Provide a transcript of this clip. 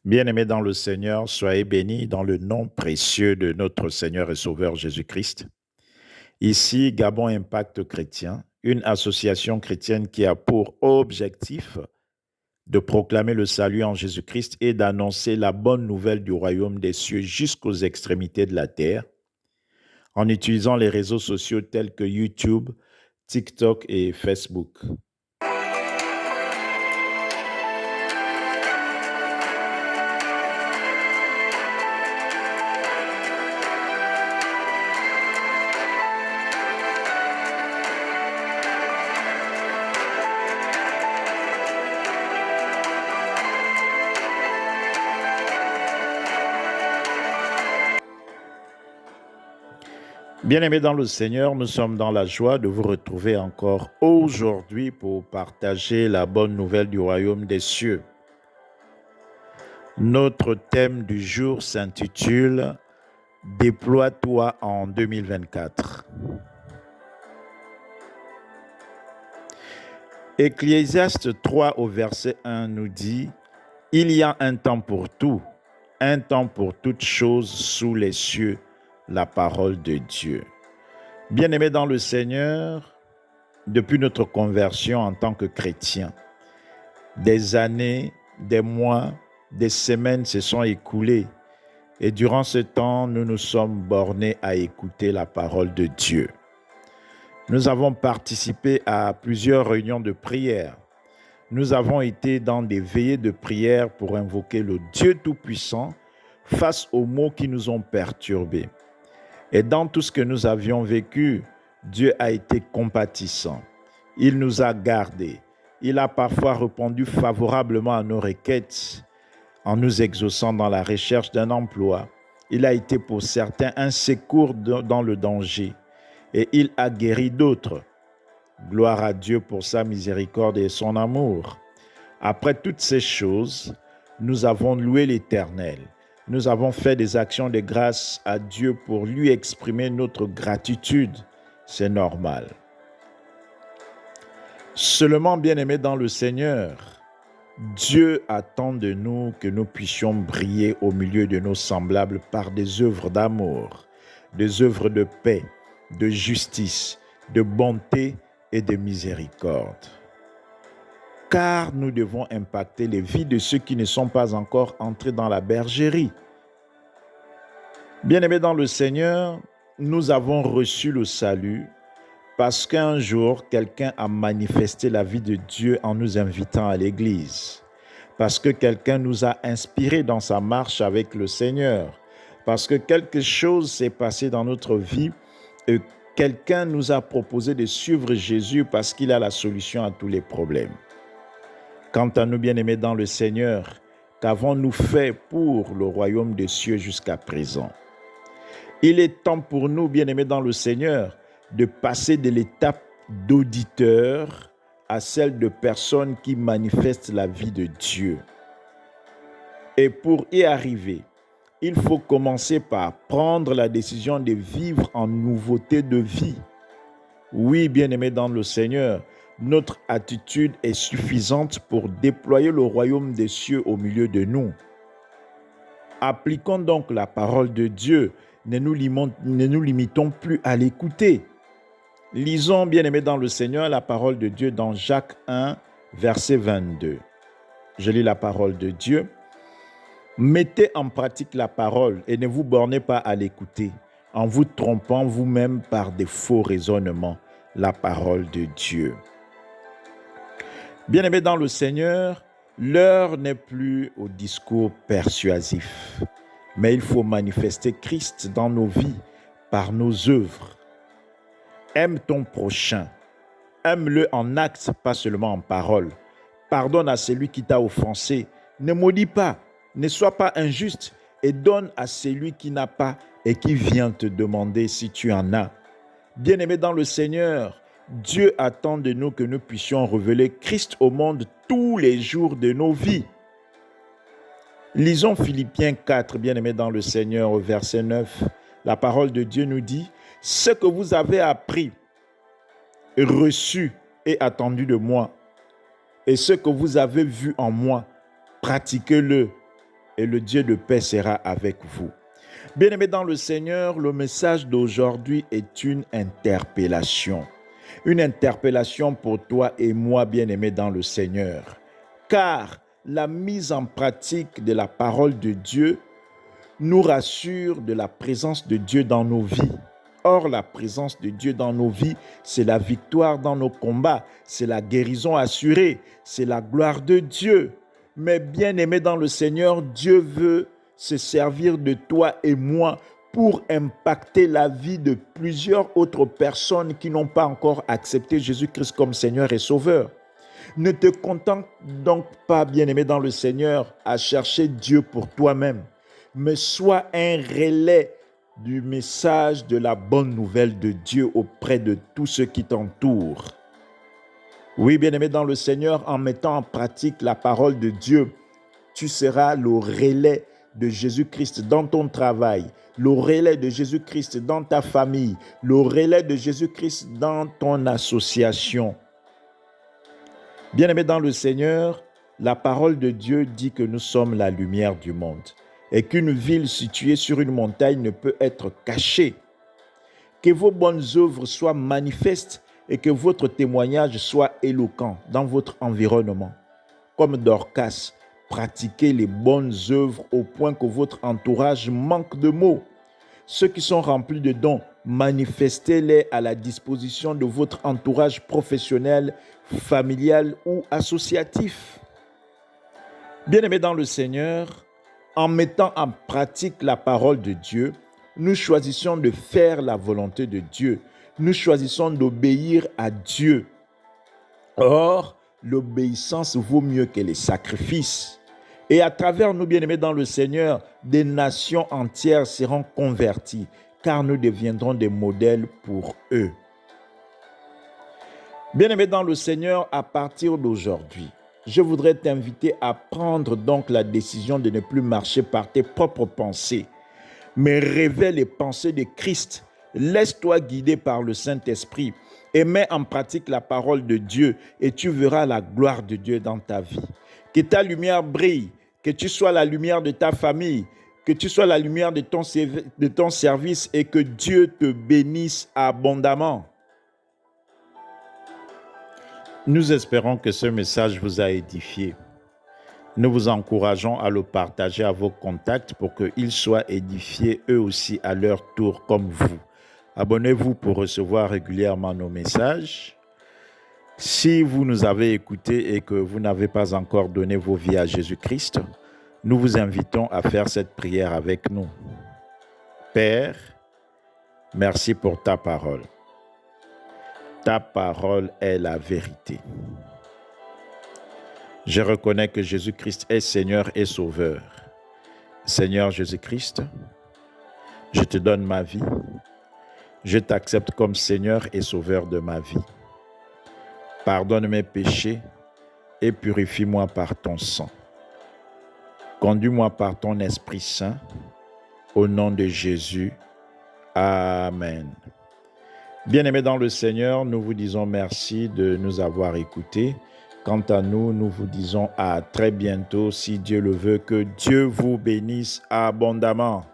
Bien-aimés dans le Seigneur, soyez bénis dans le nom précieux de notre Seigneur et Sauveur Jésus-Christ. Ici, Gabon Impact Chrétien, une association chrétienne qui a pour objectif de proclamer le salut en Jésus-Christ et d'annoncer la bonne nouvelle du royaume des cieux jusqu'aux extrémités de la terre, en utilisant les réseaux sociaux tels que YouTube, TikTok et Facebook. Bien-aimés dans le Seigneur, nous sommes dans la joie de vous retrouver encore aujourd'hui pour partager la bonne nouvelle du royaume des cieux. Notre thème du jour s'intitule « Déploie-toi en 2024 ». Ecclésiaste 3 au verset 1 nous dit « Il y a un temps pour tout, un temps pour toutes choses sous les cieux, la parole de Dieu ». Bien-aimés dans le Seigneur, depuis notre conversion en tant que chrétiens, des années, des mois, des semaines se sont écoulées et durant ce temps, nous nous sommes bornés à écouter la parole de Dieu. Nous avons participé à plusieurs réunions de prière. Nous avons été dans des veillées de prière pour invoquer le Dieu Tout-Puissant face aux maux qui nous ont perturbés. Et dans tout ce que nous avions vécu, Dieu a été compatissant. Il nous a gardés. Il a parfois répondu favorablement à nos requêtes en nous exauçant dans la recherche d'un emploi. Il a été pour certains un secours dans le danger et il a guéri d'autres. Gloire à Dieu pour sa miséricorde et son amour. Après toutes ces choses, nous avons loué l'Éternel. Nous avons fait des actions de grâce à Dieu pour lui exprimer notre gratitude. C'est normal. Seulement, bien-aimés dans le Seigneur, Dieu attend de nous que nous puissions briller au milieu de nos semblables par des œuvres d'amour, des œuvres de paix, de justice, de bonté et de miséricorde. Car nous devons impacter les vies de ceux qui ne sont pas encore entrés dans la bergerie. Bien-aimés dans le Seigneur, nous avons reçu le salut parce qu'un jour, quelqu'un a manifesté la vie de Dieu en nous invitant à l'église. Parce que quelqu'un nous a inspirés dans sa marche avec le Seigneur. Parce que quelque chose s'est passé dans notre vie et quelqu'un nous a proposé de suivre Jésus parce qu'il a la solution à tous les problèmes. Quant à nous, bien-aimés dans le Seigneur, qu'avons-nous fait pour le royaume des cieux jusqu'à présent? Il est temps pour nous, bien-aimés dans le Seigneur, de passer de l'étape d'auditeur à celle de personnes qui manifestent la vie de Dieu. Et pour y arriver, il faut commencer par prendre la décision de vivre en nouveauté de vie. Oui, bien-aimés dans le Seigneur, notre attitude est suffisante pour déployer le royaume des cieux au milieu de nous. Appliquons donc la parole de Dieu, ne nous limitons plus à l'écouter. Lisons, bien-aimés dans le Seigneur, la parole de Dieu dans Jacques 1, verset 22. Je lis la parole de Dieu. Mettez en pratique la parole et ne vous bornez pas à l'écouter, en vous trompant vous-même par des faux raisonnements. La parole de Dieu. Bien-aimés dans le Seigneur, l'heure n'est plus au discours persuasif, mais il faut manifester Christ dans nos vies par nos œuvres. Aime ton prochain, aime-le en acte, pas seulement en parole. Pardonne à celui qui t'a offensé, ne maudis pas, ne sois pas injuste et donne à celui qui n'a pas et qui vient te demander si tu en as. Bien-aimés dans le Seigneur, Dieu attend de nous que nous puissions révéler Christ au monde tous les jours de nos vies. Lisons Philippiens 4, bien-aimés dans le Seigneur, au verset 9. La parole de Dieu nous dit « Ce que vous avez appris, reçu et attendu de moi, et ce que vous avez vu en moi, pratiquez-le, et le Dieu de paix sera avec vous. Bien-aimés dans le Seigneur, le message d'aujourd'hui est une interpellation. Une interpellation pour toi et moi, bien-aimés dans le Seigneur. Car la mise en pratique de la parole de Dieu nous rassure de la présence de Dieu dans nos vies. Or, la présence de Dieu dans nos vies, c'est la victoire dans nos combats, c'est la guérison assurée, c'est la gloire de Dieu. Mais bien-aimé dans le Seigneur, Dieu veut se servir de toi et moi pour impacter la vie de plusieurs autres personnes qui n'ont pas encore accepté Jésus-Christ comme Seigneur et Sauveur. Ne te contente donc pas, bien-aimé dans le Seigneur, à chercher Dieu pour toi-même, mais sois un relais du message de la bonne nouvelle de Dieu auprès de tous ceux qui t'entourent. Oui, bien-aimé dans le Seigneur, en mettant en pratique la parole de Dieu, tu seras le relais de Jésus-Christ dans ton travail, le relais de Jésus-Christ dans ta famille, le relais de Jésus-Christ dans ton association. Bien-aimé dans le Seigneur, la parole de Dieu dit que nous sommes la lumière du monde et qu'une ville située sur une montagne ne peut être cachée. Que vos bonnes œuvres soient manifestes et que votre témoignage soit éloquent dans votre environnement. Comme Dorcas, pratiquez les bonnes œuvres au point que votre entourage manque de mots. Ceux qui sont remplis de dons, manifestez-les à la disposition de votre entourage professionnel, familial ou associatif. Bien-aimés dans le Seigneur, en mettant en pratique la parole de Dieu, nous choisissons de faire la volonté de Dieu. Nous choisissons d'obéir à Dieu. Or, l'obéissance vaut mieux que les sacrifices. Et à travers nous, bien-aimés dans le Seigneur, des nations entières seront converties, car nous deviendrons des modèles pour eux. Bien-aimés dans le Seigneur, à partir d'aujourd'hui, je voudrais t'inviter à prendre donc la décision de ne plus marcher par tes propres pensées, mais révèle les pensées de Christ. Laisse-toi guider par le Saint-Esprit et mets en pratique la parole de Dieu et tu verras la gloire de Dieu dans ta vie. Que ta lumière brille, que tu sois la lumière de ta famille, que tu sois la lumière de ton service et que Dieu te bénisse abondamment. Nous espérons que ce message vous a édifié. Nous vous encourageons à le partager à vos contacts pour qu'ils soient édifiés eux aussi à leur tour comme vous. Abonnez-vous pour recevoir régulièrement nos messages. Si vous nous avez écoutés et que vous n'avez pas encore donné vos vies à Jésus-Christ, nous vous invitons à faire cette prière avec nous. Père, merci pour ta parole. Ta parole est la vérité. Je reconnais que Jésus-Christ est Seigneur et Sauveur. Seigneur Jésus-Christ, je te donne ma vie. Je t'accepte comme Seigneur et Sauveur de ma vie. Pardonne mes péchés et purifie-moi par ton sang. Conduis-moi par ton Esprit Saint. Au nom de Jésus. Amen. Bien-aimés dans le Seigneur, nous vous disons merci de nous avoir écoutés. Quant à nous, nous vous disons à très bientôt, si Dieu le veut, que Dieu vous bénisse abondamment.